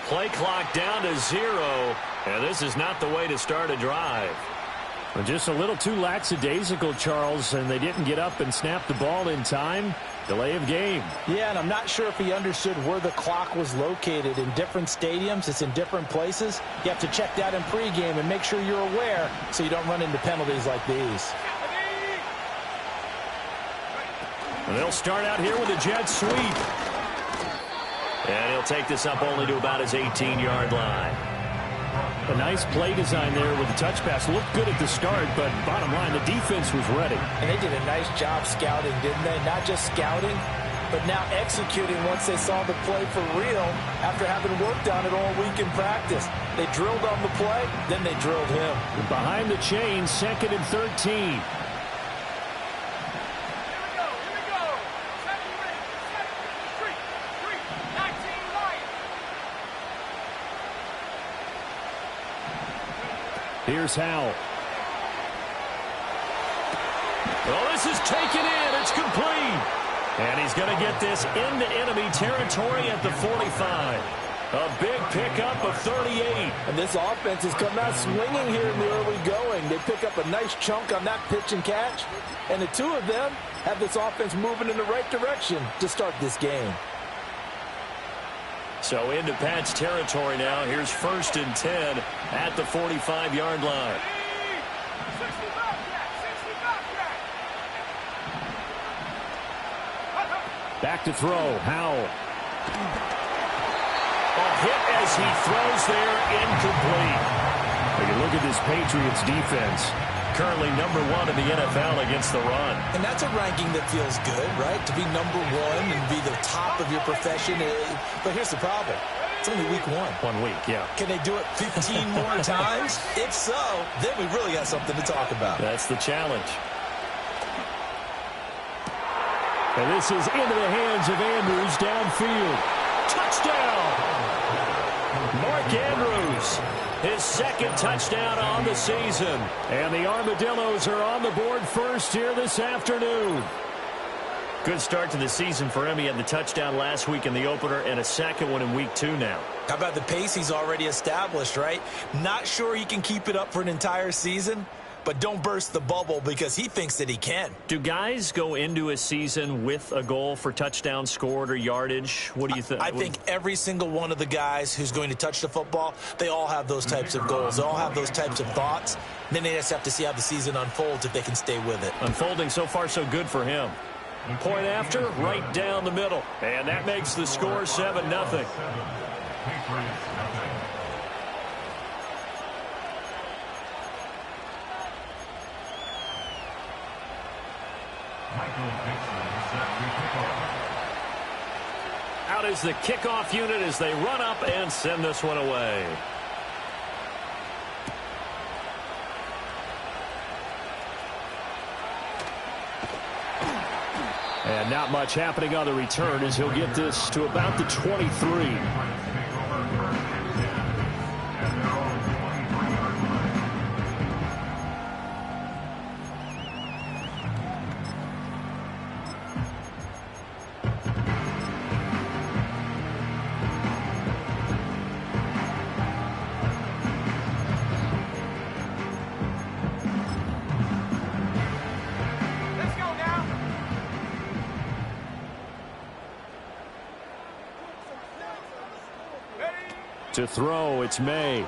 Play clock down to 0, and this is not the way to start a drive. Well, just a little too lackadaisical, Charles, and they didn't get up and snap the ball in time. Delay of game. Yeah, and I'm not sure if he understood where the clock was located. In different stadiums, it's in different places. You have to check that in pregame and make sure you're aware so you don't run into penalties like these. And they'll start out here with a jet sweep. And he'll take this up only to about his 18-yard line. A nice play design there with the touch pass. Looked good at the start, but bottom line, the defense was ready. And they did a nice job scouting, didn't they? Not just scouting, but now executing once they saw the play for real after having worked on it all week in practice. They drilled on the play, then they drilled him. Behind the chain, 2nd and 13. Here's Howell. Well, this is taken in. It's complete. And he's going to get this into enemy territory at the 45. A big pickup of 38. And this offense has come out swinging here in the early going. They pick up a nice chunk on that pitch and catch. And the two of them have this offense moving in the right direction to start this game. So into Pat's territory now. Here's 1st and 10 at the 45-yard line. Back to throw. Howell. A hit as he throws there, incomplete. When you look at this Patriots defense, currently number 1 in the NFL against the run. And that's a ranking that feels good, right? To be number 1 and be the top of your profession. But here's the problem. It's only week 1. 1 week, yeah. Can they do it 15 more times? If so, then we really got something to talk about. That's the challenge. And this is into the hands of Andrews downfield. Touchdown! Mark Andrews, his 2nd touchdown on the season. And the Armadillos are on the board first here this afternoon. Good start to the season for him. He had the touchdown last week in the opener and a 2nd one in week 2 now. How about the pace he's already established, right? Not sure he can keep it up for an entire season, but don't burst the bubble because he thinks that he can. Do guys go into a season with a goal for touchdown scored or yardage? What do you think? I think every single one of the guys who's going to touch the football, they all have those types of goals. They all have those types of thoughts. And then they just have to see how the season unfolds if they can stay with it. Unfolding so far so good for him. Point after, right down the middle. And that makes the score 7-0. Out is the kickoff unit as they run up and send this one away. And not much happening on the return as he'll get this to about the 23. To throw, it's May.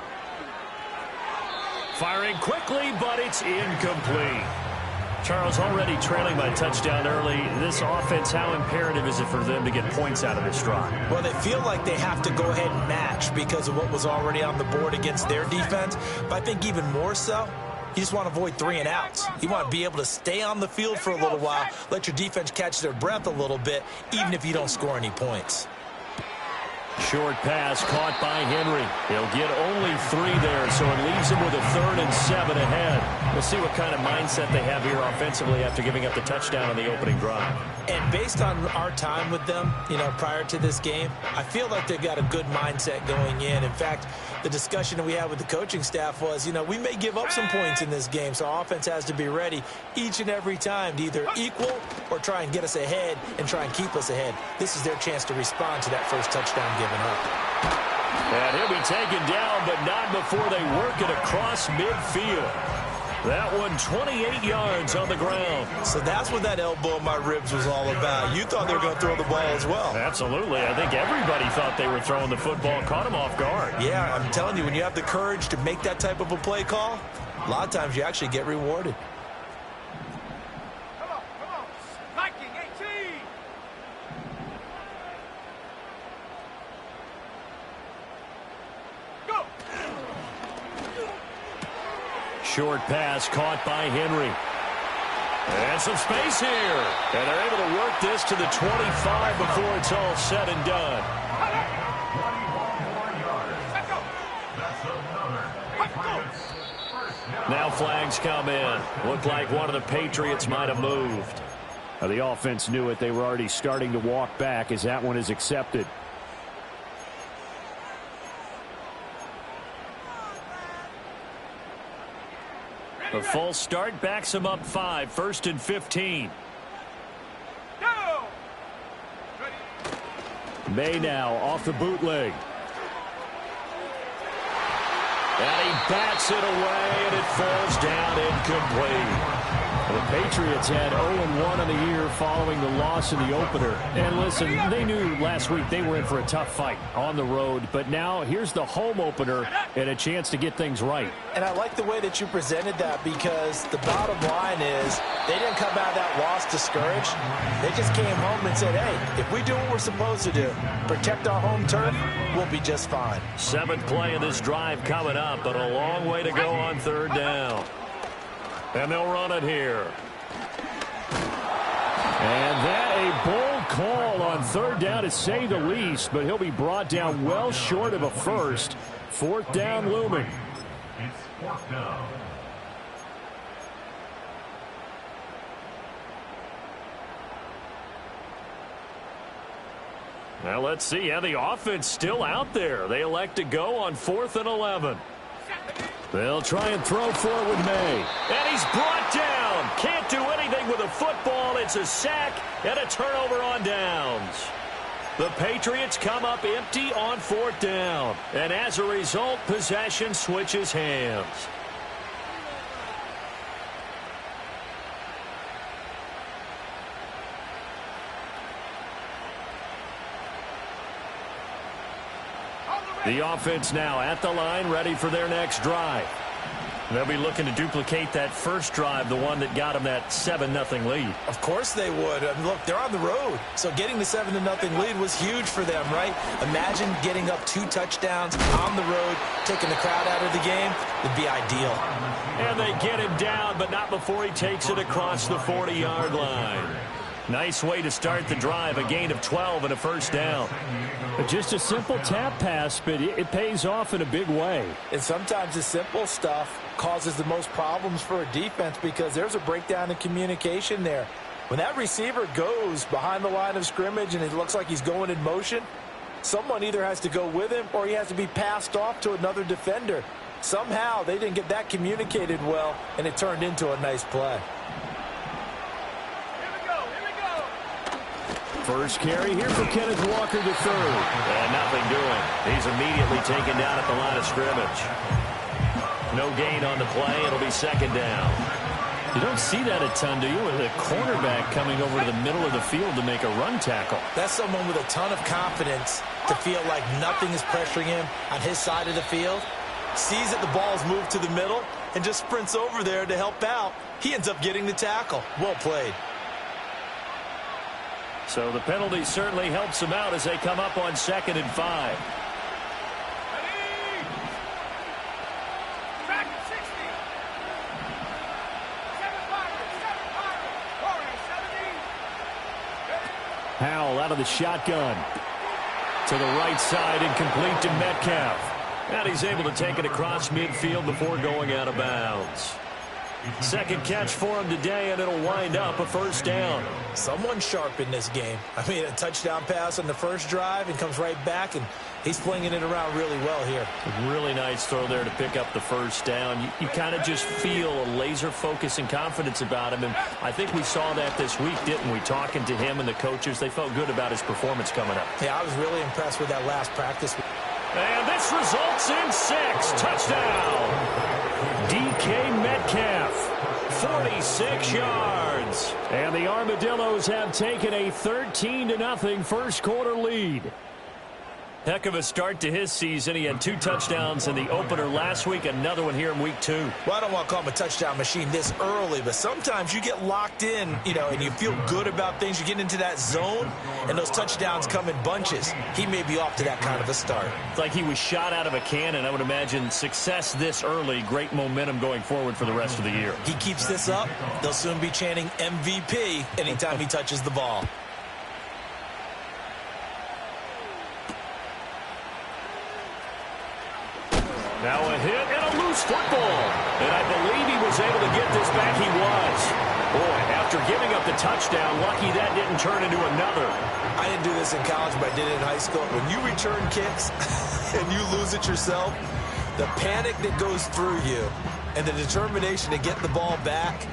Firing quickly, but it's incomplete. Charles, already trailing by touchdown early. This offense, how imperative is it for them to get points out of this drive? Well, they feel like they have to go ahead and match because of what was already on the board against their defense. But I think even more so, you just want to avoid 3 and outs. You want to be able to stay on the field for a little while, let your defense catch their breath a little bit, even if you don't score any points. Short pass caught by Henry. He'll get only 3 there, so it leaves him with a 3rd and 7 ahead. We'll see what kind of mindset they have here offensively after giving up the touchdown on the opening drive. And based on our time with them, prior to this game, I feel like they've got a good mindset going in. In fact, the discussion that we had with the coaching staff was, we may give up some points in this game, so our offense has to be ready each and every time to either equal or try and get us ahead and try and keep us ahead. This is their chance to respond to that first touchdown given up. And he'll be taken down, but not before they work it across midfield. That one 28 yards on the ground. So that's what that elbow in my ribs was all about. You thought they were going to throw the ball as well. Absolutely. I think everybody thought they were throwing the football, caught him off guard. Yeah, I'm telling you, when you have the courage to make that type of a play call, a lot of times you actually get rewarded. Come on. Viking 18. Go. Short pass caught by Henry. And some space here. And they're able to work this to the 25 before it's all said and done. Now flags come in. Looked like one of the Patriots might have moved. The offense knew it. They were already starting to walk back as that one is accepted. The false start backs him up 5, 1st and 15. Go. May now off the bootleg. And he bats it away, and it falls down incomplete. The Patriots had 0-1 on the year following the loss in the opener. And listen, they knew last week they were in for a tough fight on the road. But now here's the home opener and a chance to get things right. And I like the way that you presented that, because the bottom line is they didn't come out of that loss discouraged. They just came home and said, hey, if we do what we're supposed to do, protect our home turf, we'll be just fine. 7th play of this drive coming up, but a long way to go on 3rd down. And they'll run it here. And that a bold call on 3rd down, to say the least, but he'll be brought down well short of a first. 4th down looming. It's 4th down. Now let's see. Yeah, the offense still out there. They elect to go on 4th and 11. They'll try and throw for it with May. And he's brought down. Can't do anything with a football. It's a sack and a turnover on downs. The Patriots come up empty on 4th down. And as a result, possession switches hands. The offense now at the line, ready for their next drive. They'll be looking to duplicate that first drive, the one that got them that 7-0 lead. Of course they would. I mean, look, they're on the road. So getting the 7-0 lead was huge for them, right? Imagine getting up 2 touchdowns on the road, taking the crowd out of the game. It'd be ideal. And they get him down, but not before he takes it across the 40-yard line. Nice way to start the drive, a gain of 12 and a first down. Just a simple tap pass, but it pays off in a big way. And sometimes the simple stuff causes the most problems for a defense, because there's a breakdown in communication there. When that receiver goes behind the line of scrimmage and it looks like he's going in motion, someone either has to go with him or he has to be passed off to another defender. Somehow they didn't get that communicated well, and it turned into a nice play. First carry here for Kenneth Walker III. And nothing doing. He's immediately taken down at the line of scrimmage. No gain on the play. It'll be 2nd down. You don't see that a ton, do you, with a cornerback coming over to the middle of the field to make a run tackle? That's someone with a ton of confidence to feel like nothing is pressuring him on his side of the field. Sees that the ball's moved to the middle and just sprints over there to help out. He ends up getting the tackle. Well played. So the penalty certainly helps them out as they come up on 2nd and 5. Howell out of the shotgun. To the right side, incomplete to Metcalf. And he's able to take it across midfield before going out of bounds. 2nd catch for him today, and it'll wind up a first down. Someone sharp in this game. I mean, a touchdown pass on the first drive and comes right back, and he's flinging it around really well here. Really nice throw there to pick up the first down. You kind of just feel a laser focus and confidence about him, and I think we saw that this week, didn't we? Talking to him and the coaches, they felt good about his performance coming up. Yeah, I was really impressed with that last practice. And this results in 6. Touchdown. DK Metcalf, 46 yards. And the Armadillos have taken a 13-0 first quarter lead. Heck of a start to his season. He had 2 touchdowns in the opener last week, another one here in week 2. Well, I don't want to call him a touchdown machine this early, but sometimes you get locked in, and you feel good about things. You get into that zone, and those touchdowns come in bunches. He may be off to that kind of a start. It's like he was shot out of a cannon. I would imagine success this early, great momentum going forward for the rest of the year. He keeps this up, they'll soon be chanting MVP anytime he touches the ball. Now a hit and a loose football. And I believe he was able to get this back. He was. Boy, after giving up the touchdown, lucky that didn't turn into another. I didn't do this in college, but I did it in high school. When you return kicks and you lose it yourself, the panic that goes through you and the determination to get the ball back,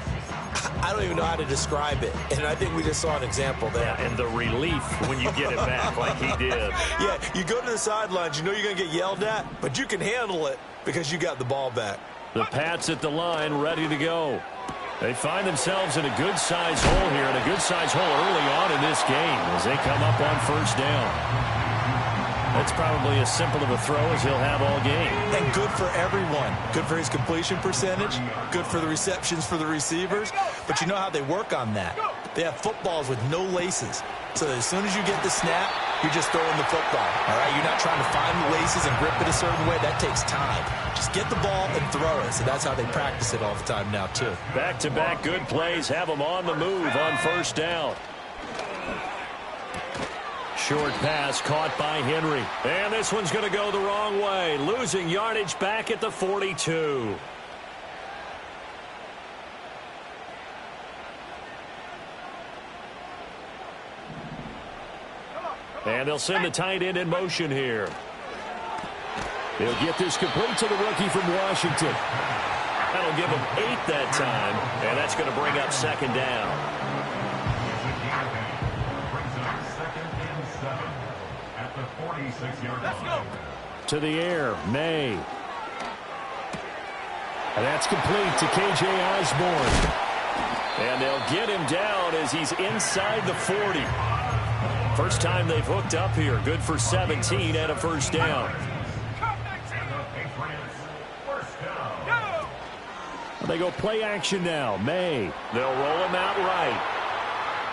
I don't even know how to describe it. And I think we just saw an example there. Yeah, and the relief when you get it back like he did. Yeah, you go to the sidelines, you know you're going to get yelled at, but you can handle it because you got the ball back. The Pats at the line, ready to go. They find themselves in a good-sized hole here, and a good-sized hole early on in this game as they come up on first down. That's probably as simple of a throw as he'll have all game. And good for everyone. Good for his completion percentage. Good for the receptions for the receivers. But you know how they work on that. They have footballs with no laces. So as soon as you get the snap, you're just throwing the football. All right? You're not trying to find the laces and grip it a certain way. That takes time. Just get the ball and throw it. So that's how they practice it all the time now, too. Back-to-back good plays have them on the move on first down. Short pass caught by Henry. And this one's going to go the wrong way. Losing yardage back at the 42. And they'll send the tight end in motion here. They'll get this complete to the rookie from Washington. That'll give him 8 that time. And that's going to bring up second down. Let's go. To the air, May. And that's complete to K.J. Osborne. And they'll get him down as he's inside the 40. First time they've hooked up here. Good for 17 and a first down. They go play action now. May. They'll roll him out right.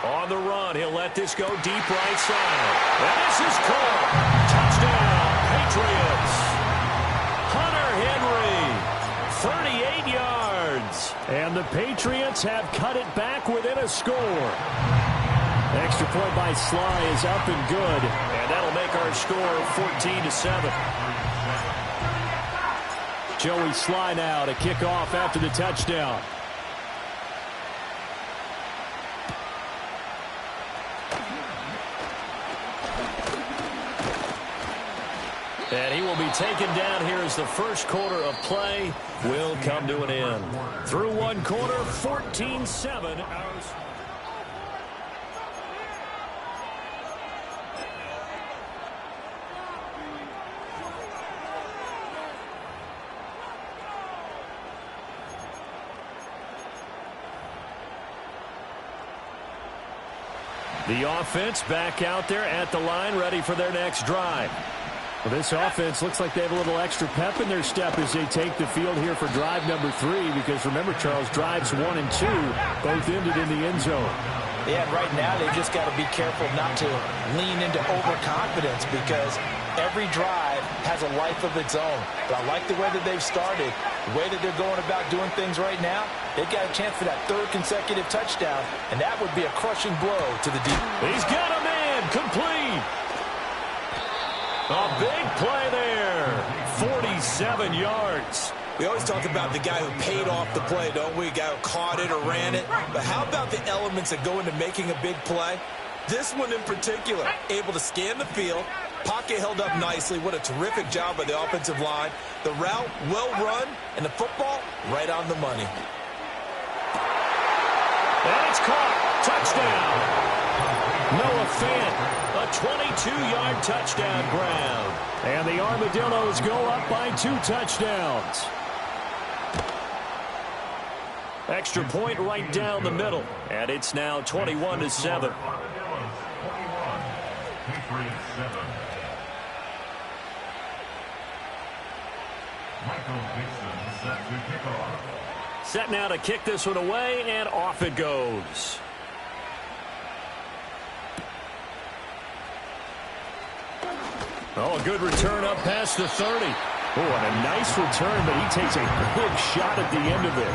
On the run, he'll let this go deep right side. And this is caught. Touchdown, Patriots. Hunter Henry, 38 yards. And the Patriots have cut it back within a score. Extra point by Sly is up and good. And that'll make our score 14-7. Joey Sly now to kick off after the touchdown. And he will be taken down here as the first quarter of play will come to an end. Through one quarter, 14-7. The offense back out there at the line, ready for their next drive. Well, this offense looks like they have a little extra pep in their step as they take the field here for drive number 3, because remember, Charles, drives 1 and 2 both ended in the end zone. Yeah, right now they've just got to be careful not to lean into overconfidence, because every drive has a life of its own. But I like the way that they've started, the way that they're going about doing things right now. They've got a chance for that 3rd consecutive touchdown, and that would be a crushing blow to the defense. He's got a man complete. A big play there. 47 yards. We always talk about the guy who paid off the play, don't we? The guy who caught it or ran it. But how about the elements that go into making a big play? This one in particular, able to scan the field, pocket held up nicely. What a terrific job by the offensive line. The route, well run, and the football, right on the money. And it's caught. Touchdown. Noah Fant, a 22-yard touchdown ground. And the Armadillos go up by 2 touchdowns. Extra point right down the middle. And it's now 21-7. Set now to kick this one away, and off it goes. Oh, a good return up past the 30. Oh, and a nice return, but he takes a big shot at the end of it.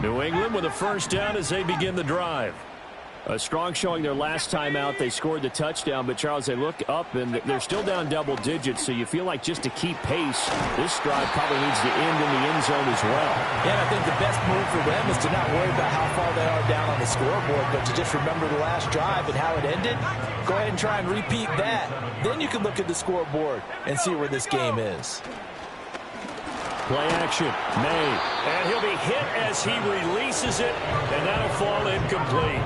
New England with a first down as they begin the drive. A strong showing their last time out. They scored the touchdown, but, Charles, they look up, and they're still down double digits, so you feel like just to keep pace, this drive probably needs to end in the end zone as well. Yeah, I think the best move for them is to not worry about how far they are down on the scoreboard, but to just remember the last drive and how it ended. Go ahead and try and repeat that. Then you can look at the scoreboard and see where this game is. Play action, May, and he'll be hit as he releases it, and that'll fall incomplete.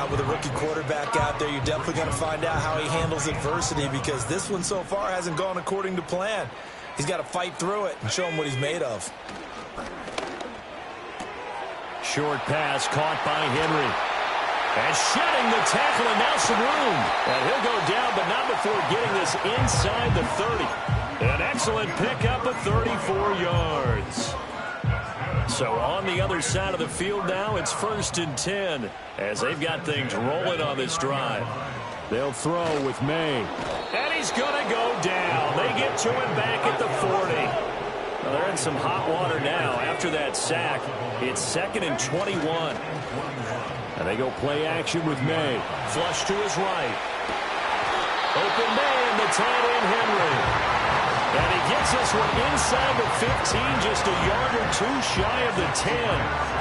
With a rookie quarterback out there, you're definitely going to find out how he handles adversity, because this one so far hasn't gone according to plan. He's got to fight through it and show him what he's made of. Short pass caught by Henry. And shedding the tackle, and now some room. And he'll go down, but not before getting this inside the 30. An excellent pickup of 34 yards. So on the other side of the field now, it's 1st and 10 as they've got things rolling on this drive. They'll throw with May. And he's going to go down. They get to him back at the 40. Well, they're in some hot water now after that sack. It's 2nd and 21. And they go play action with May. Flush to his right. Open May and the tight end Henry. And he gets this one inside the 15, just a yard or 2 shy of the 10.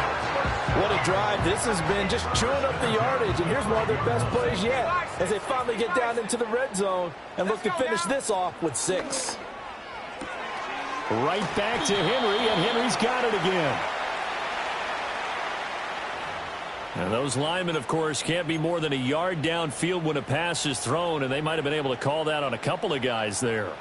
What a drive. This has been just chewing up the yardage, and here's one of their best plays yet as they finally get down into the red zone and look to finish this off with 6. Right back to Henry, and Henry's got it again. And those linemen, of course, can't be more than a yard downfield when a pass is thrown, and they might have been able to call that on a couple of guys there.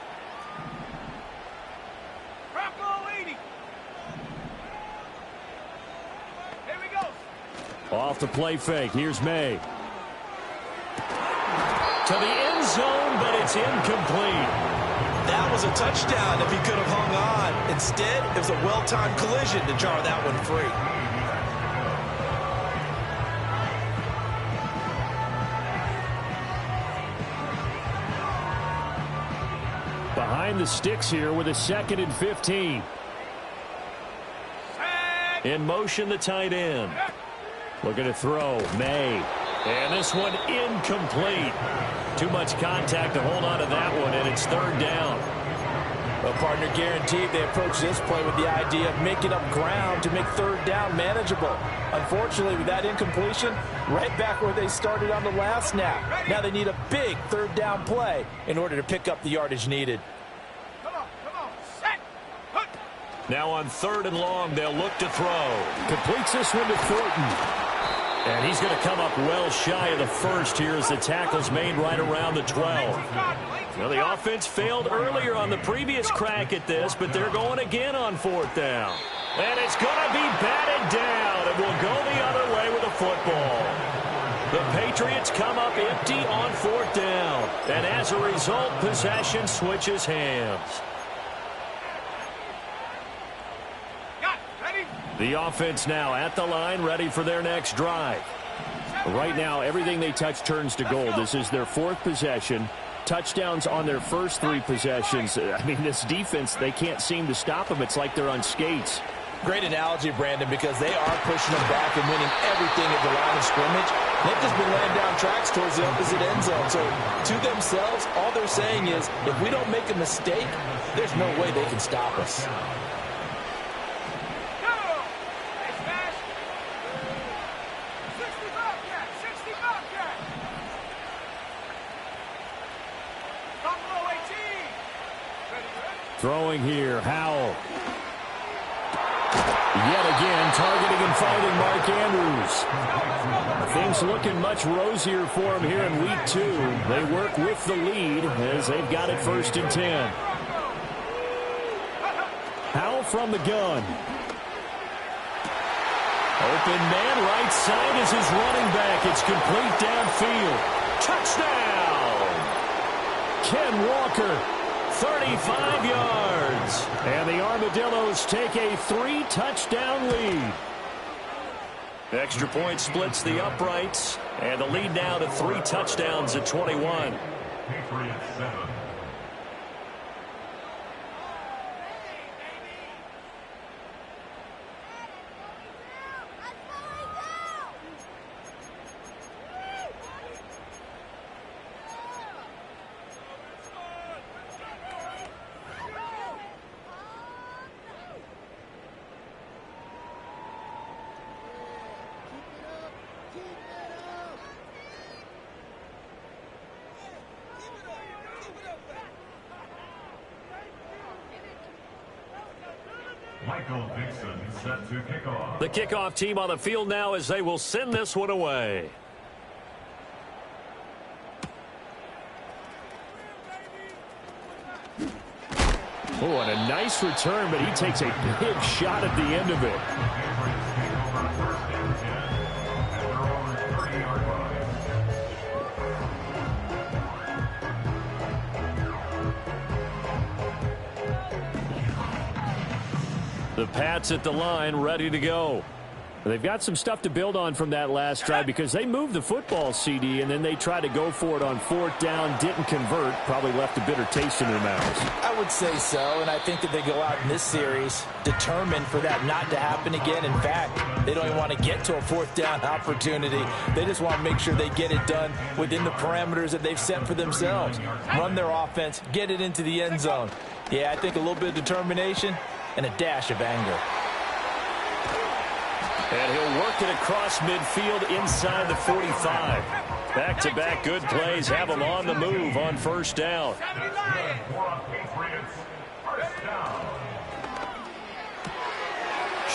Off the play fake. Here's May. To the end zone, but it's incomplete. That was a touchdown if he could have hung on. Instead, it was a well-timed collision to jar that one free. Behind the sticks here with a 2nd and 15. In motion, the tight end. Looking to throw, May. And this one incomplete. Too much contact to hold on to that one, and it's 3rd down. Well, partner, guaranteed they approach this play with the idea of making up ground to make 3rd down manageable. Unfortunately, with that incompletion, right back where they started on the last snap. Now they need a big 3rd down play in order to pick up the yardage needed. Now on 3rd and long, they'll look to throw. Completes this one to Thornton. And he's going to come up well shy of the 1st here as the tackle's made right around the 12. Well, the offense failed earlier on the previous crack at this, but they're going again on 4th down. And it's going to be batted down, and we'll go the other way with the football. The Patriots come up empty on 4th down. And as a result, possession switches hands. The offense now at the line, ready for their next drive. Right now, everything they touch turns to gold. This is their 4th possession. Touchdowns on their first 3 possessions. I mean, this defense, they can't seem to stop them. It's like they're on skates. Great analogy, Brandon, because they are pushing them back and winning everything at the line of scrimmage. They've just been laying down tracks towards the opposite end zone. So, to themselves, all they're saying is, if we don't make a mistake, there's no way they can stop us. Throwing here, Howell. Yet again, targeting and fighting Mark Andrews. Things looking much rosier for him here in week 2. They work with the lead as they've got it 1st and 10. Howell from the gun. Open man, right side is his running back. It's complete downfield. Touchdown! Ken Walker, 35 yards. And the Armadillos take a 3-touchdown lead. Extra point splits the uprights. And the lead now to 3 touchdowns at 21. Patriots 7. Set to kick off. The kickoff team on the field now as they will send this one away. Oh, and a nice return, but he takes a big shot at the end of it. The Pats at the line, ready to go. They've got some stuff to build on from that last drive because they moved the football, CD, and then they tried to go for it on 4th down, didn't convert, probably left a bitter taste in their mouths. I would say so, and I think that they go out in this series determined for that not to happen again. In fact, they don't even want to get to a 4th down opportunity. They just want to make sure they get it done within the parameters that they've set for themselves. Run their offense, get it into the end zone. Yeah, I think a little bit of determination and a dash of anger. And he'll work it across midfield inside the 45. Back-to-back good plays have him on the move on 1st down.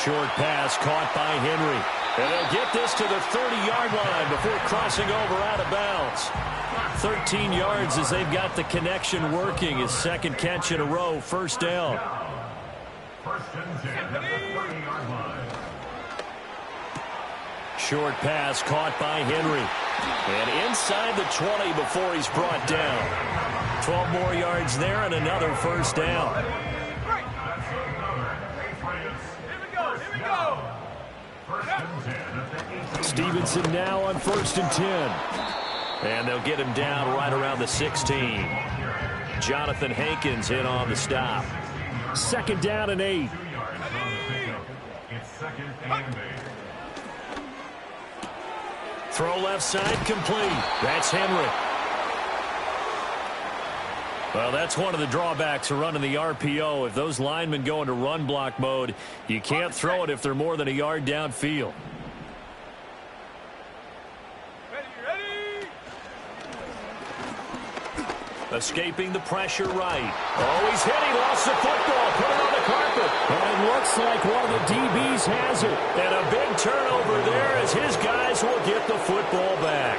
Short pass caught by Henry. And they'll get this to the 30-yard line before crossing over out of bounds. 13 yards as they've got the connection working. His 2nd catch in a row, 1st down. 1st and 10 at the 30-yard line. Short pass caught by Henry. And inside the 20 before he's brought down. 12 more yards there and another 1st down. Here we go. 1st and 10 at the 18. Stevenson now on 1st and 10. And they'll get him down right around the 16. Jonathan Hankins in on the stop. 2nd down and 8. It's 2nd and 8. Throw left side complete. That's Henry. Well, that's one of the drawbacks of running the RPO. If those linemen go into run block mode, you can't throw it if they're more than a yard downfield. Ready. Escaping the pressure right. Oh, he's hit. He lost the football. Put it on the carpet. And it looks like one of the DBs has it. And a big turnover there as his guys will get the football back.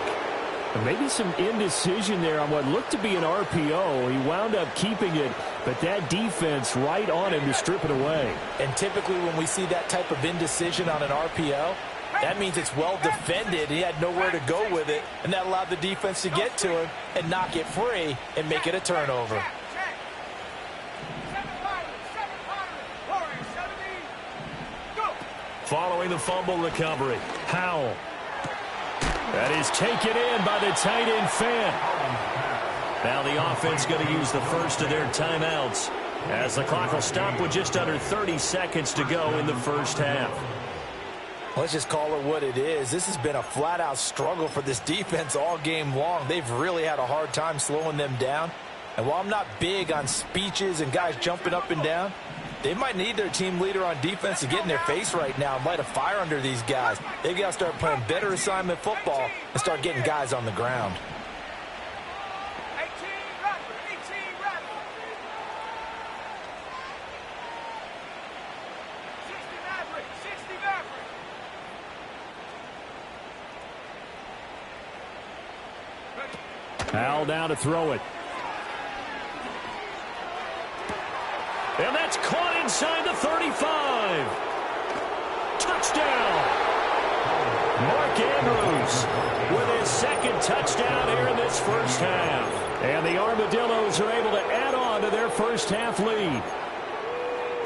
And maybe some indecision there on what looked to be an RPO. He wound up keeping it, but that defense right on him to strip it away. And typically when we see that type of indecision on an RPO, that means it's well defended. He had nowhere to go with it, and that allowed the defense to get to him and knock it free and make it a turnover. Following the fumble recovery, Howell. That is taken in by the tight end Fan. Now the offense going to use the first of their timeouts as the clock will stop with just under 30 seconds to go in the 1st half. Let's just call it what it is. This has been a flat-out struggle for this defense all game long. They've really had a hard time slowing them down. And while I'm not big on speeches and guys jumping up and down, they might need their team leader on defense to get in their face right now and light a fire under these guys. They've got to start playing better assignment football and start getting guys on the ground. 18 rapper. Al now to throw it. And that's caught inside the 35. Touchdown. Mark Andrews with his second touchdown here in this first half. And the Armadillos are able to add on to their first half lead.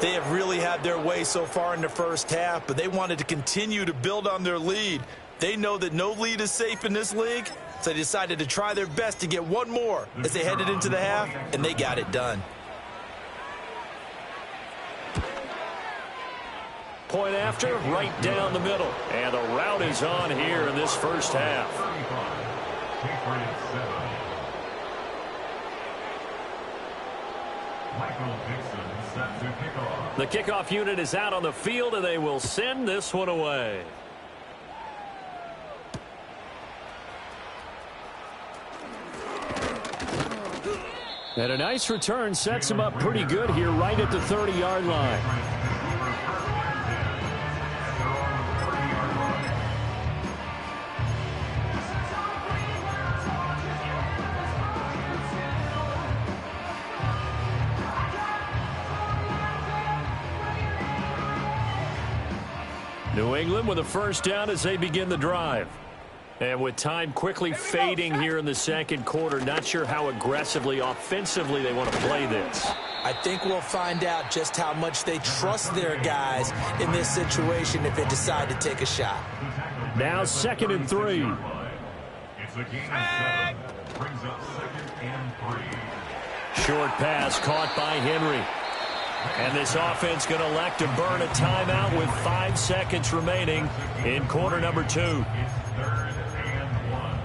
They have really had their way so far in the first half, but they wanted to continue to build on their lead. They know that no lead is safe in this league, so they decided to try their best to get one more as they headed into the half, and they got it done. Point after, right down the middle. And the route is on here in this first half. The kickoff unit is out on the field, and they will send this one away. And a nice return sets him up pretty good here right at the 30-yard line. New England with a first down as they begin the drive. And with time quickly fading here in the second quarter, not sure how aggressively, offensively they want to play this. I think we'll find out just how much they trust their guys in this situation if they decide to take a shot. Now 2nd and 3. It's a gain of 7. Brings up 2nd and 3. Short pass caught by Henry. And this offense going to elect to burn a timeout with 5 seconds remaining in quarter number 2. It's 3rd and 1.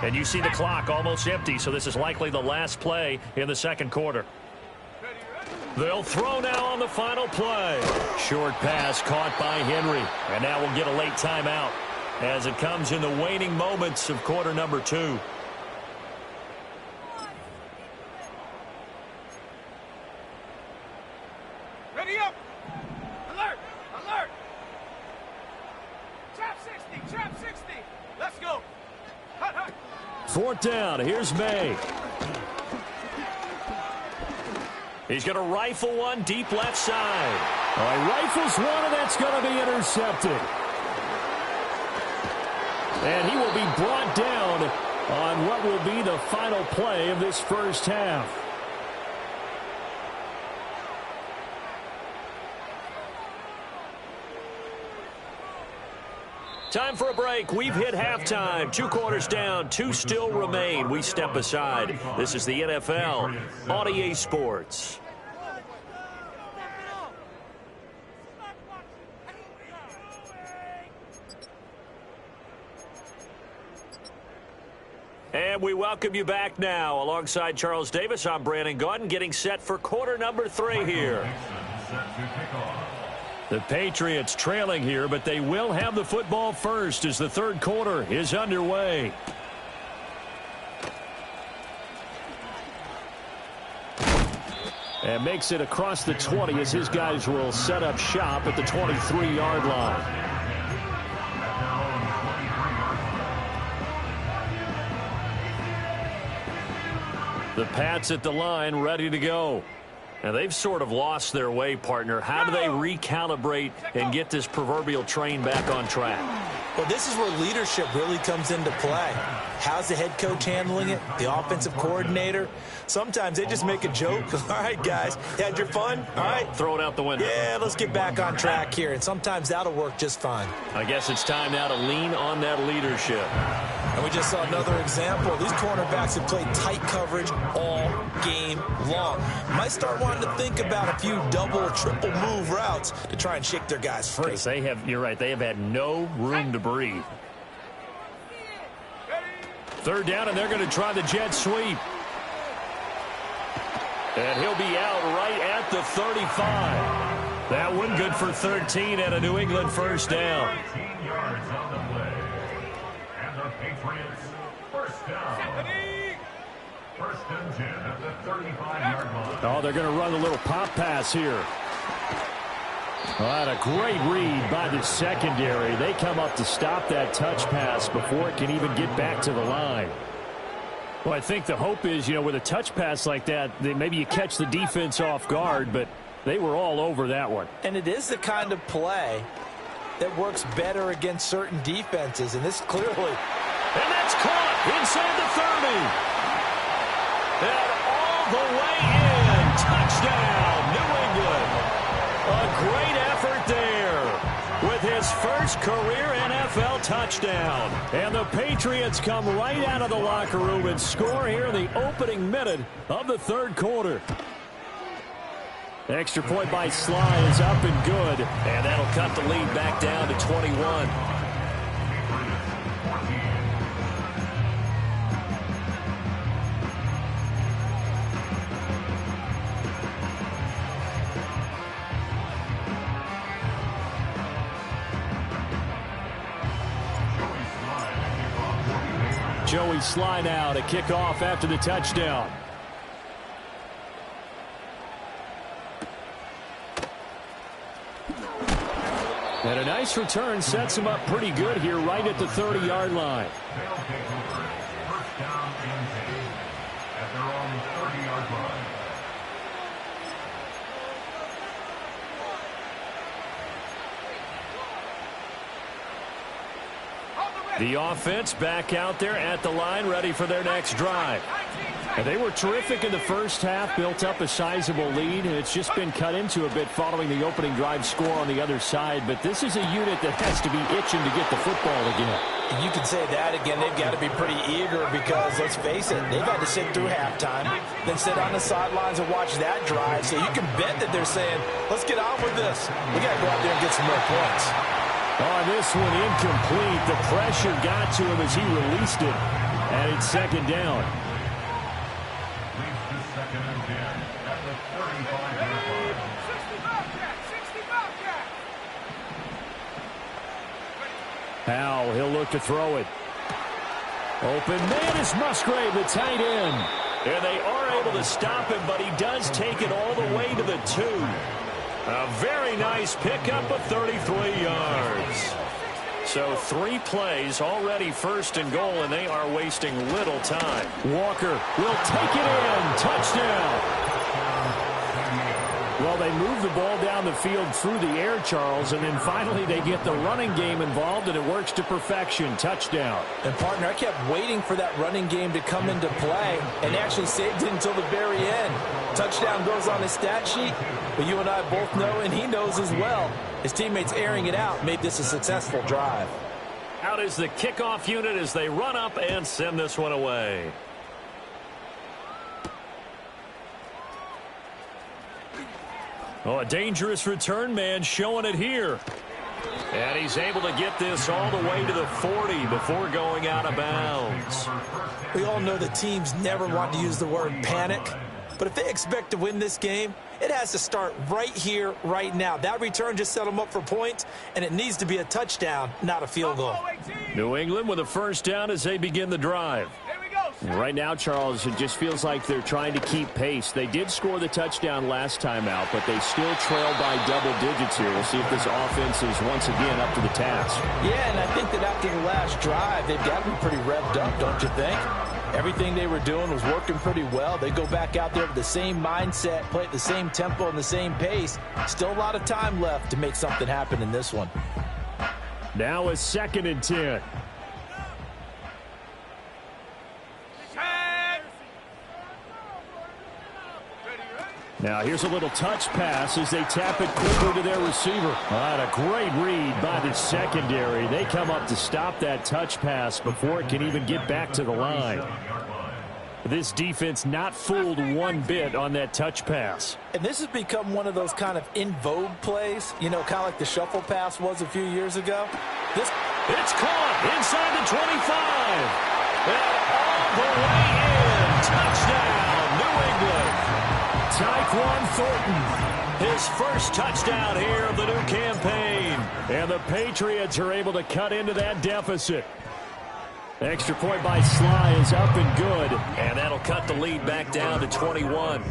And you see the clock almost empty, so this is likely the last play in the second quarter. They'll throw now on the final play. Short pass caught by Henry. And now we'll get a late timeout as it comes in the waning moments of quarter number 2. Ready up! Alert! Alert! Trap 60! Trap 60! Let's go! Hut, hut! 4th down. Here's May. He's going to rifle one deep left side. He rifles one, and that's going to be intercepted. And he will be brought down on what will be the final play of this first half. Time for a break. We've hit halftime. 2 quarters down. 2 still remain. We step aside. This is the NFL on EA Sports. And we welcome you back now. Alongside Charles Davis, I'm Brandon Gaudin, getting set for quarter number 3 here. The Patriots trailing here, but they will have the football first as the third quarter is underway. And makes it across the 20 as his guys will set up shop at the 23-yard line. The Pats at the line, ready to go. And they've sort of lost their way, partner. How do they recalibrate and get this proverbial train back on track? Well, this is where leadership really comes into play. How's the head coach handling it? The offensive coordinator? Sometimes they just make a joke. All right, guys, you had your fun? All right. Throw it out the window. Yeah, let's get back on track here. And sometimes that'll work just fine. I guess it's time now to lean on that leadership. And we just saw another example. These cornerbacks have played tight coverage all game long. Might start wanting to think about a few double, triple move routes to try and shake their guys free. Because they have, you're right, they have had no room to breathe. 3rd down, and they're going to try the jet sweep. And he'll be out right at the 35. That one good for 13 and a New England first down. 18 yards on the play. And the Patriots first down. First and 10 at the 35-yard line. Oh, they're going to run a little pop pass here. What a great read by the secondary. They come up to stop that touch pass before it can even get back to the line. Well, I think the hope is, with a touch pass like that, maybe you catch the defense off guard, but they were all over that one. And it is the kind of play that works better against certain defenses, and this clearly. And that's caught inside the 30. And all the way in. Touchdown, New England. A great effort there with his first career NFL touchdown. And the Patriots come right out of the locker room and score here in the opening minute of the third quarter. Extra point by Sly is up and good. And that'll cut the lead back down to 21. Joey Sly now to kick off after the touchdown. And a nice return sets him up pretty good here right at the 30-yard line. They'll take over. First down and 10 at their own 30-yard line. The offense back out there at the line, ready for their next drive. And they were terrific in the first half, built up a sizable lead, and it's just been cut into a bit following the opening drive score on the other side. But this is a unit that has to be itching to get the football again. You can say that again. They've got to be pretty eager because, let's face it, they've had to sit through halftime, then sit on the sidelines and watch that drive. So you can bet that they're saying, let's get on with this. We got to go out there and get some more points. On this one, incomplete. The pressure got to him as he released it. And it's second down. Leads to second and 10 at the 35-yard line. 65 cat. Powell, he'll look to throw it. Open man is Musgrave, the tight end. And they are able to stop him, but he does take it all the way to the 2. A very nice pickup of 33 yards. So 3 plays already first and goal, and they are wasting little time. Walker will take it in. Touchdown. Well, they move the ball down the field through the air, Charles, and then finally they get the running game involved, and it works to perfection. Touchdown. And, partner, I kept waiting for that running game to come into play and actually saved it until the very end. Touchdown goes on his stat sheet, but you and I both know, and he knows as well, his teammates airing it out made this a successful drive. Out is the kickoff unit as they run up and send this one away. Oh, a dangerous return man showing it here. And he's able to get this all the way to the 40 before going out of bounds. We all know the teams never want to use the word panic, but if they expect to win this game, it has to start right here, right now. That return just set them up for points, and it needs to be a touchdown, not a field goal. New England with a first down as they begin the drive. Right now, Charles, it just feels like they're trying to keep pace. They did score the touchdown last time out, but they still trail by double digits here. We'll see if this offense is once again up to the task. Yeah, and I think that after the last drive, they've got to be pretty revved up, don't you think? Everything they were doing was working pretty well. They go back out there with the same mindset, play at the same tempo and the same pace. Still a lot of time left to make something happen in this one. Now a second and 10. Now here's a little touch pass as they tap it quickly to their receiver. What a great read by the secondary. They come up to stop that touch pass before it can even get back to the line. This defense not fooled one bit on that touch pass. And this has become one of those kind of in vogue plays, you know, kind of like the shuffle pass was a few years ago. It's caught inside the 25. And all the way in. Touchdown, New England. Tyquan Thornton. His first touchdown here of the new campaign. And the Patriots are able to cut into that deficit. Extra point by Sly is up and good. And that'll cut the lead back down to 21.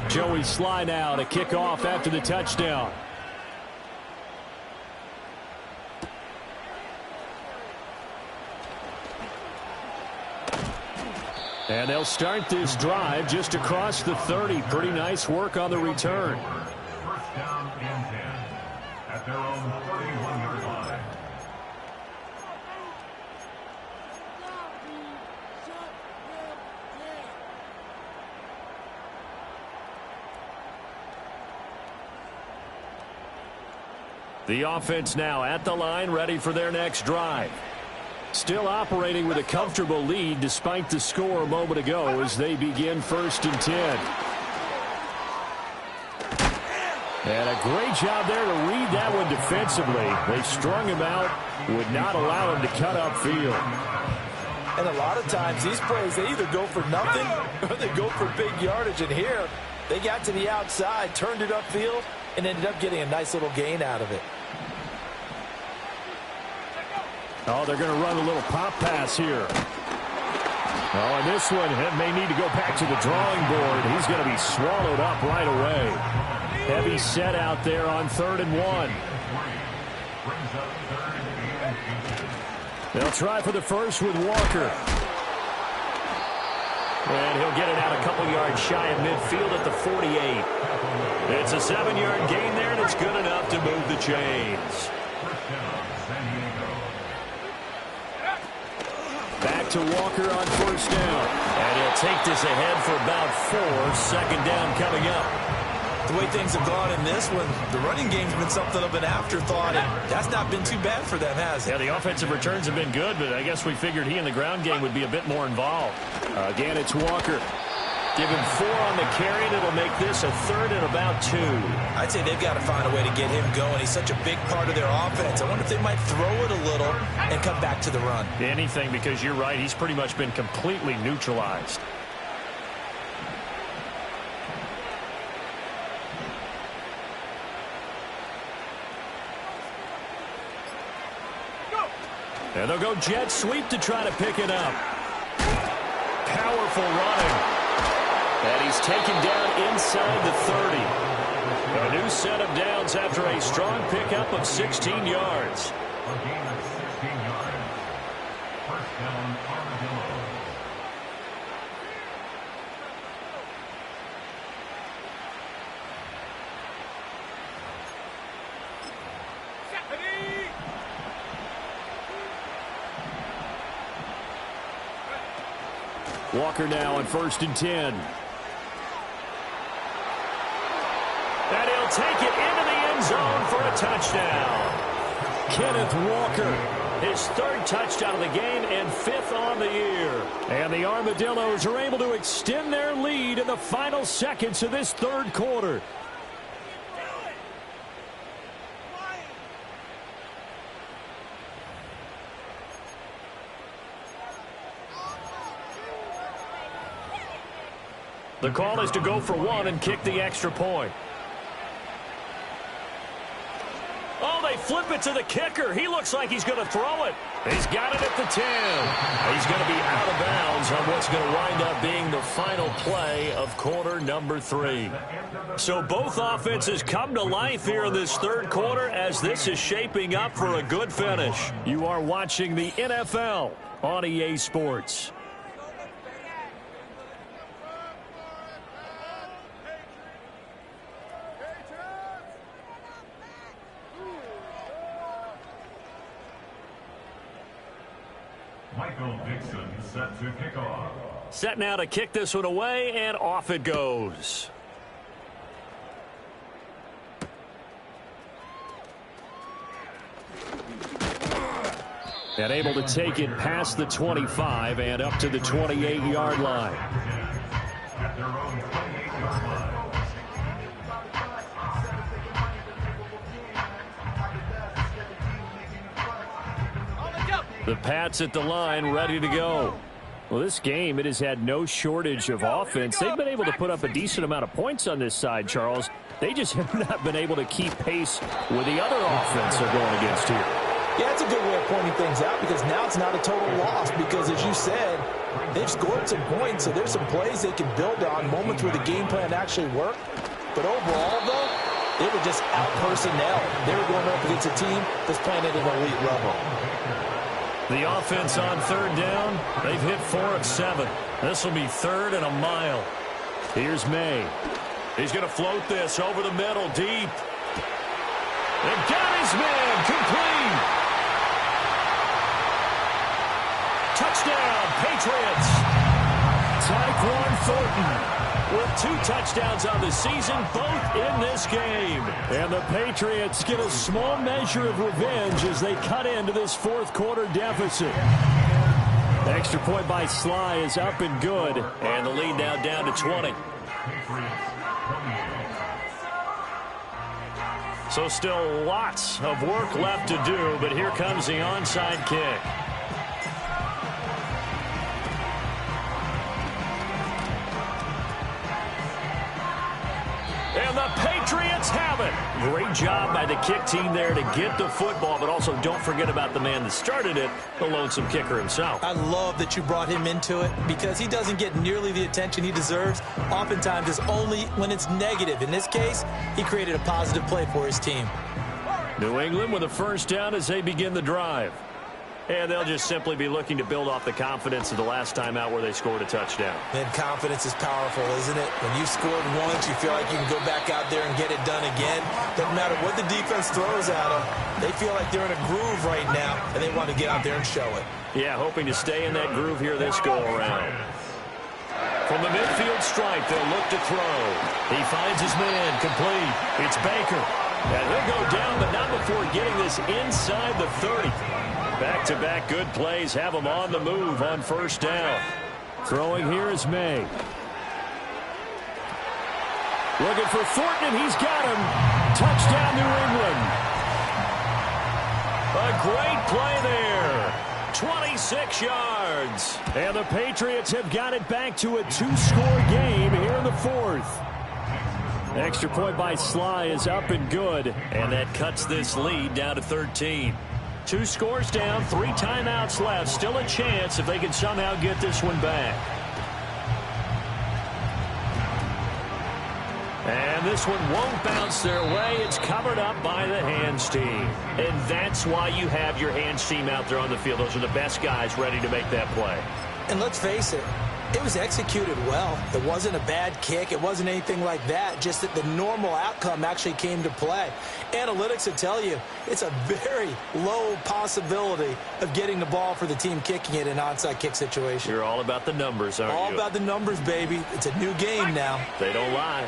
Joey Sly now to kick off after the touchdown. And they'll start this drive just across the 30. Pretty nice work on the return. First down and 10 at their own 31-yard line. The offense now at the line, ready for their next drive. Still operating with a comfortable lead despite the score a moment ago as they begin 1st and 10. And a great job there to read that one defensively. They strung him out, would not allow him to cut upfield. And a lot of times these plays, they either go for nothing or they go for big yardage. And here, they got to the outside, turned it upfield, and ended up getting a nice little gain out of it. Oh, they're going to run a little pop pass here. Oh, and this one may need to go back to the drawing board. He's going to be swallowed up right away. Heavy set out there on 3rd and 1. They'll try for the first with Walker. And he'll get it out a couple yards shy of midfield at the 48. It's a 7-yard gain there, and it's good enough to move the chains. Back to Walker on 1st down. And he'll take this ahead for about 4. 2nd down coming up. The way things have gone in this one, the running game's been something of an afterthought, and that's not been too bad for them, has it? Yeah, the offensive returns have been good, but I guess we figured he in the ground game would be a bit more involved. Again, it's Walker. Give him 4 on the carry, and it'll make this a 3rd and about 2. I'd say they've got to find a way to get him going. He's such a big part of their offense. I wonder if they might throw it a little and come back to the run. Anything, because you're right. He's pretty much been completely neutralized. And they'll go jet sweep to try to pick it up. Powerful running. And he's taken down inside the 30. A new set of downs after a strong pickup of 16 yards. A gain of 16 yards. First down, Armadillo. Walker now on 1st and 10. And he'll take it into the end zone for a touchdown. Kenneth Walker, his 3rd touchdown of the game and 5th on the year. And the Armadillos are able to extend their lead in the final seconds of this 3rd quarter. The call is to go for 1 and kick the extra point. Oh, they flip it to the kicker. He looks like he's going to throw it. He's got it at the 10. He's going to be out of bounds on what's going to wind up being the final play of quarter number 3. So both offenses come to life here in this 3rd quarter as this is shaping up for a good finish. You are watching the NFL on EA Sports. Michael Dixon set to kick off. Set now to kick this one away, and off it goes. And able to take it past the 25 and up to the 28-yard line. At their own 28-yard line. The Pats at the line, ready to go. Well, this game, it has had no shortage of offense. They've been able to put up a decent amount of points on this side, Charles. They just have not been able to keep pace with the other offense they're going against here. Yeah, it's a good way of pointing things out because now it's not a total loss because, as you said, they've scored some points, so there's some plays they can build on, moments where the game plan actually worked. But overall, though, they were just out-personnel. They were going up against a team that's playing at an elite level. The offense on third down, they've hit 4 of 7. This will be 3rd and a mile. Here's May. He's going to float this over the middle, deep. They've got his man, complete. Touchdown, Patriots. Tyquan Thornton with 2 touchdowns on the season, both in this game. And the Patriots get a small measure of revenge as they cut into this 4th quarter deficit. Extra point by Sly is up and good. And the lead now down to 20. So still lots of work left to do, but here comes the onside kick. And the Patriots have it. Great job by the kick team there to get the football, but also don't forget about the man that started it, the lonesome kicker himself. I love that you brought him into it because he doesn't get nearly the attention he deserves. Oftentimes, it's only when it's negative. In this case, he created a positive play for his team. New England with a first down as they begin the drive. And they'll just simply be looking to build off the confidence of the last time out where they scored a touchdown. And confidence is powerful, isn't it? When you've scored once, you feel like you can go back out there and get it done again. Doesn't matter what the defense throws at them. They feel like they're in a groove right now, and they want to get out there and show it. Yeah, hoping to stay in that groove here this go-around. From the midfield stripe, they'll look to throw. He finds his man, complete. It's Baker. And he'll go down, but not before getting this inside the 30. Back-to-back good plays have him on the move on first down. Throwing here is May. Looking for Thornton, and he's got him. Touchdown, New England. A great play there. 26 yards. And the Patriots have got it back to a 2-score game here in the 4th. Extra point by Sly is up and good. And that cuts this lead down to 13. 2 scores down, 3 timeouts left. Still a chance if they can somehow get this one back. And this one won't bounce their way. It's covered up by the hands team. And that's why you have your hands team out there on the field. Those are the best guys ready to make that play. And let's face it, it was executed well. It wasn't a bad kick. It wasn't anything like that. Just that the normal outcome actually came to play. Analytics will tell you it's a very low possibility of getting the ball for the team kicking it in an onside kick situation. You're all about the numbers, aren't you? All about the numbers, baby. It's a new game now. They don't lie.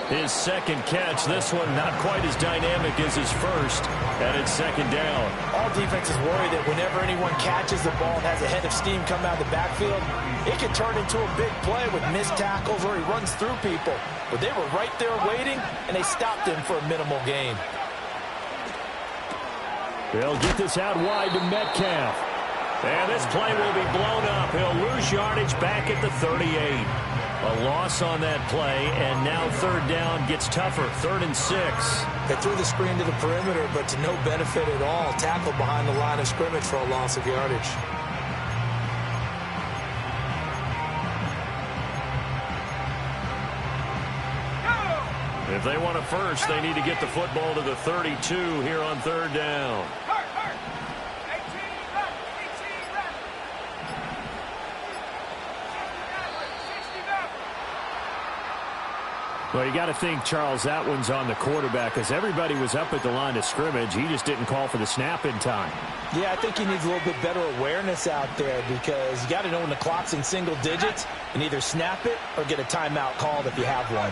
His second catch, this one not quite as dynamic as his first, and it's second down. All defenses worry that whenever anyone catches the ball and has a head of steam come out of the backfield, it can turn into a big play with missed tackles or he runs through people. But they were right there waiting, and they stopped him for a minimal gain. They'll get this out wide to Metcalf. And this play will be blown up. He'll lose yardage back at the 38. A loss on that play, and now third down gets tougher, 3rd and 6. They threw the screen to the perimeter, but to no benefit at all. Tackled behind the line of scrimmage for a loss of yardage. If they want a first, they need to get the football to the 32 here on third down. Well, you got to think, Charles, that one's on the quarterback because everybody was up at the line of scrimmage. He just didn't call for the snap in time. Yeah, I think he needs a little bit better awareness out there because you got to know when the clock's in single digits and either snap it or get a timeout called if you have one.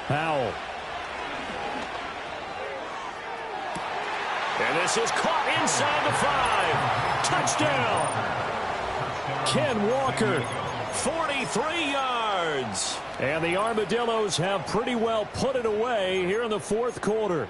Powell. And this is caught inside the 5. Touchdown. Ken Walker, 43 yards. And the Armadillos have pretty well put it away here in the fourth quarter.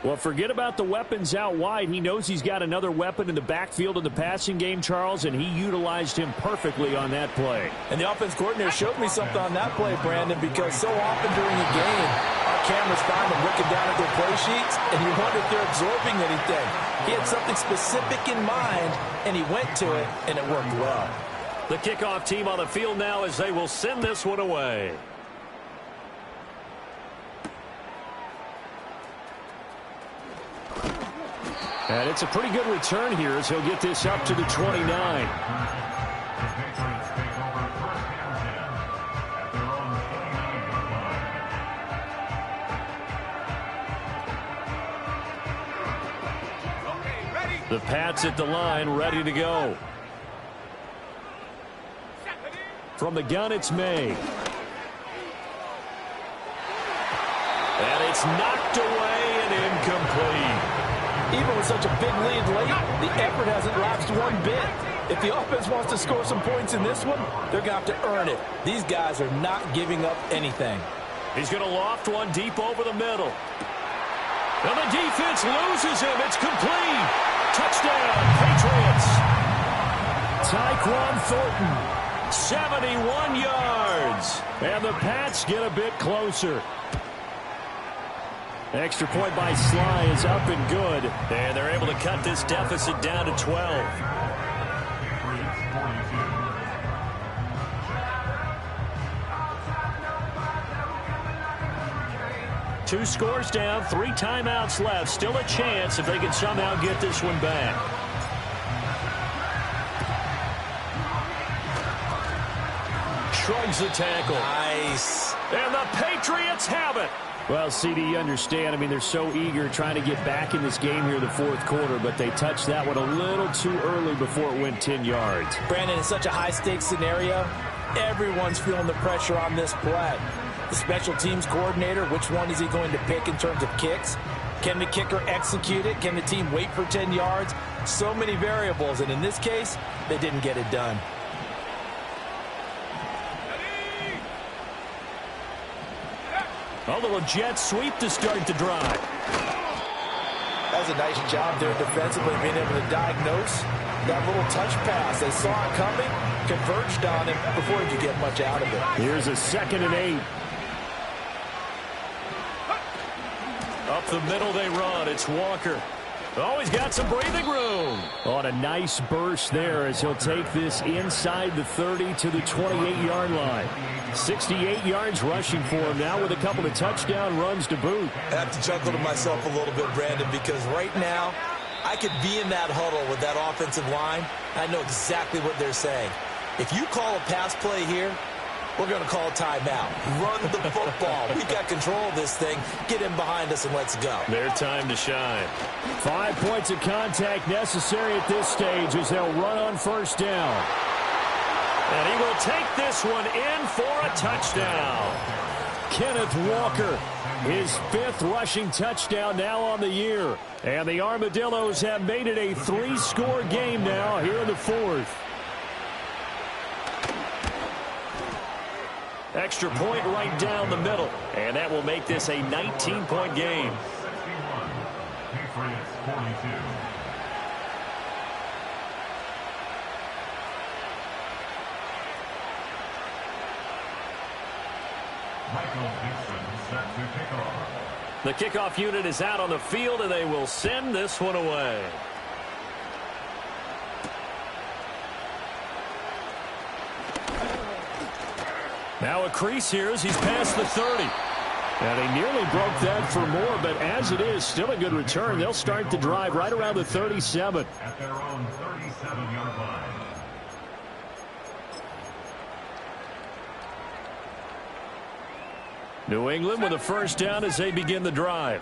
Well, forget about the weapons out wide. He knows he's got another weapon in the backfield in the passing game, Charles, and he utilized him perfectly on that play. And the offense coordinator showed me something on that play, Brandon, because so often during a game, our cameras find them looking down at their play sheets, and you wonder if they're absorbing anything. He had something specific in mind, and he went to it, and it worked well. The kickoff team on the field now as they will send this one away. And it's a pretty good return here as he'll get this up to the 29. The Pats at the line, ready to go. From the gun, it's May. And it's knocked away and incomplete. Even with such a big lead late, the effort hasn't lapsed one bit. If the offense wants to score some points in this one, they're going to have to earn it. These guys are not giving up anything. He's going to loft one deep over the middle. And the defense loses him. It's complete. Touchdown, Patriots. Tyquan Thornton, 71 yards. And the Pats get a bit closer. Extra point by Sly is up and good. And they're able to cut this deficit down to 12. Two scores down, 3 timeouts left. Still a chance if they can somehow get this one back. Shrugs the tackle. Nice. And the Patriots have it. Well, CD, you understand. I mean, they're so eager trying to get back in this game here in the fourth quarter, but they touched that one a little too early before it went 10 yards. Brandon, it's such a high-stakes scenario. Everyone's feeling the pressure on this play. The special teams coordinator, which one is he going to pick in terms of kicks? Can the kicker execute it? Can the team wait for 10 yards? So many variables, and in this case, they didn't get it done. A little jet sweep to start the drive. That was a nice job there defensively, being able to diagnose that little touch pass. They saw it coming, converged on him before he could get much out of it. Here's a 2nd and 8. Up the middle they run. It's Walker. Oh, he's got some breathing room. On a nice burst there as he'll take this inside the 30 to the 28-yard line. 68 yards rushing for him now with a couple of touchdown runs to boot. I have to chuckle to myself a little bit, Brandon, because right now I could be in that huddle with that offensive line. I know exactly what they're saying. If you call a pass play here, we're going to call a timeout. Run the football. We got control of this thing. Get him behind us and let's go. Their time to shine. 5 points of contact necessary at this stage as they'll run on first down. And he will take this one in for a touchdown. Kenneth Walker, his 5th rushing touchdown now on the year. And the Armadillos have made it a 3-score game now here in the 4th. Extra point right down the middle. And that will make this a 19-point game. 61, Patriots 42. Michael Dixon set to kick off. The kickoff unit is out on the field, and they will send this one away. Now a crease here as he's past the 30. And he nearly broke that for more, but as it is, still a good return. They'll start the drive right around the 37. At their own 37-yard line. New England with a first down as they begin the drive.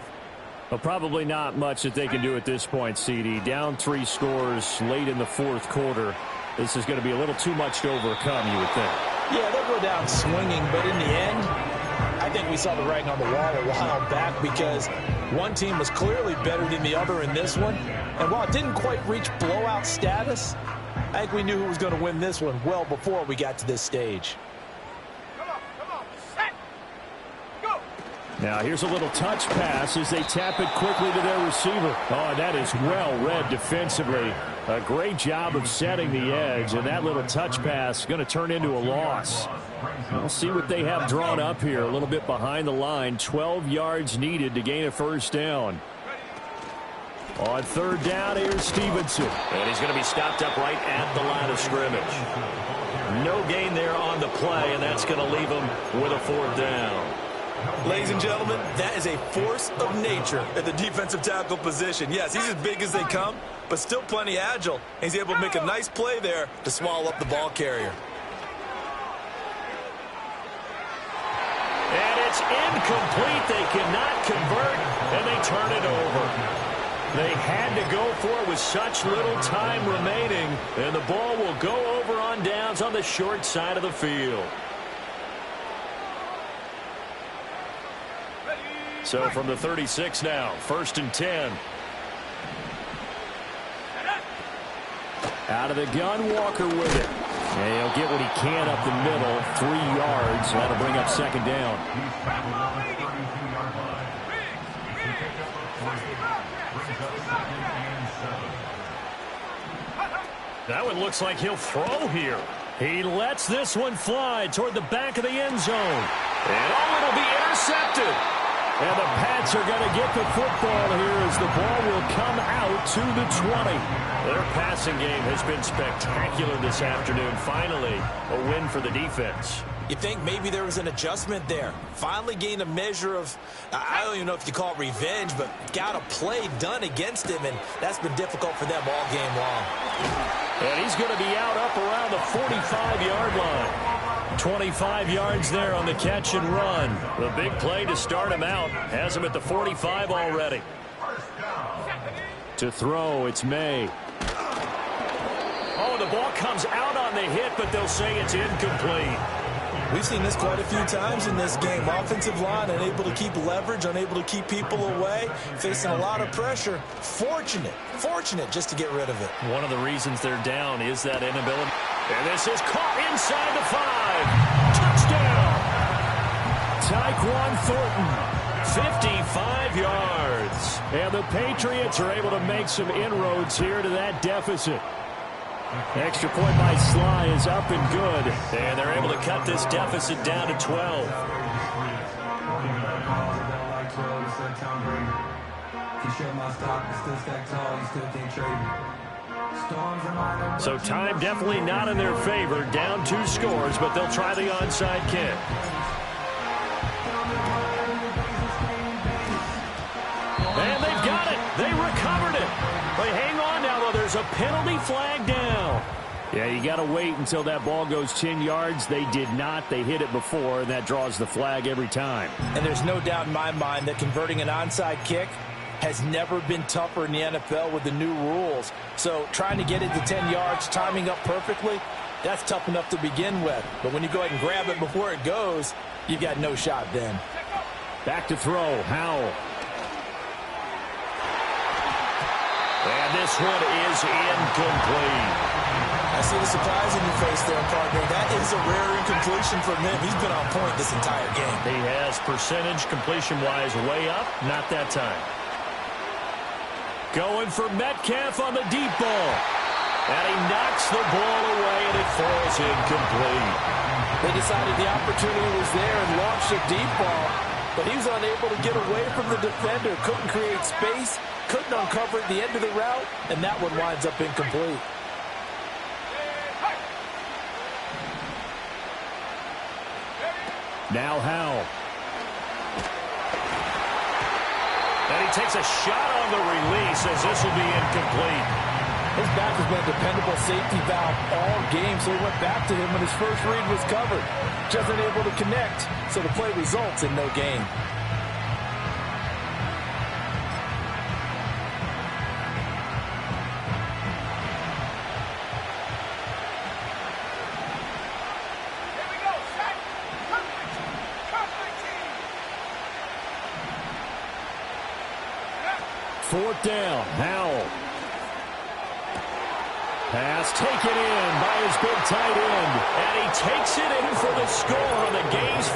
Well, probably not much that they can do at this point, CD. Down 3 scores late in the fourth quarter. This is going to be a little too much to overcome, you would think. Yeah, they'll go down swinging, but in the end, I think we saw the writing on the wall a while back because one team was clearly better than the other in this one. And while it didn't quite reach blowout status, I think we knew who was going to win this one well before we got to this stage. Come on, set, go. Now here's a little touch pass as they tap it quickly to their receiver. Oh, that is well read defensively. A great job of setting the edge, and that little touch pass is going to turn into a loss. We'll see what they have drawn up here. A little bit behind the line. 12 yards needed to gain a first down. On third down, here's Stevenson. And he's going to be stopped up right at the line of scrimmage. No gain there on the play, and that's going to leave him with a fourth down. Ladies and gentlemen, that is a force of nature at the defensive tackle position. Yes, he's as big as they come, but still plenty agile. He's able to make a nice play there to swallow up the ball carrier. And it's incomplete. They cannot convert, and they turn it over. They had to go for it with such little time remaining, and the ball will go over on downs on the short side of the field. So from the 36 now, 1st and 10. Out of the gun, Walker with it. And he'll get what he can up the middle, 3 yards. That'll bring up second down. That one looks like he'll throw here. He lets this one fly toward the back of the end zone. And it'll be intercepted. And the Pats are going to get the football here as the ball will come out to the 20. Their passing game has been spectacular this afternoon. Finally, a win for the defense. You think maybe there was an adjustment there. Finally gained a measure of, I don't even know if you call it revenge, but got a play done against him, and that's been difficult for them all game long. And he's going to be out up around the 45-yard line. 25 yards there on the catch and run. The big play to start him out has him at the 45 already. To throw, it's May. Oh, the ball comes out on the hit, but they'll say it's incomplete. We've seen this quite a few times in this game. Offensive line unable to keep leverage, unable to keep people away, facing a lot of pressure. Fortunate just to get rid of it. One of the reasons they're down is that inability. And this is caught inside the 5. Touchdown. Tyquan Thornton, 55 yards. And the Patriots are able to make some inroads here to that deficit. Extra point by Sly is up and good. And they're able to cut this deficit down to 12. So time definitely not in their favor. Down 2 scores, but they'll try the onside kick. And they've got it. They recovered it. They hang on now, though. There's a penalty flag down. Yeah, you got to wait until that ball goes 10 yards. They did not. They hit it before, and that draws the flag every time. And there's no doubt in my mind that converting an onside kick has never been tougher in the NFL with the new rules. So trying to get it to 10 yards, timing up perfectly, that's tough enough to begin with. But when you go ahead and grab it before it goes, you've got no shot then. Back to throw, Howell. And this one is incomplete. I see the surprise in your face there, partner. That is a rare incompletion from him. He's been on point this entire game. He has percentage completion-wise way up. Not that time. Going for Metcalf on the deep ball. And he knocks the ball away, and it falls incomplete. They decided the opportunity was there and launched a deep ball, but he was unable to get away from the defender. Couldn't create space, couldn't uncover at the end of the route, and that one winds up incomplete. Now Howell. And he takes a shot on the release as this will be incomplete. His back has been a dependable safety valve all game, so he went back to him when his first read was covered. Just unable to connect, so the play results in no gain. 4th down. Howell. Pass taken in by his big tight end. And he takes it in for the score on the game's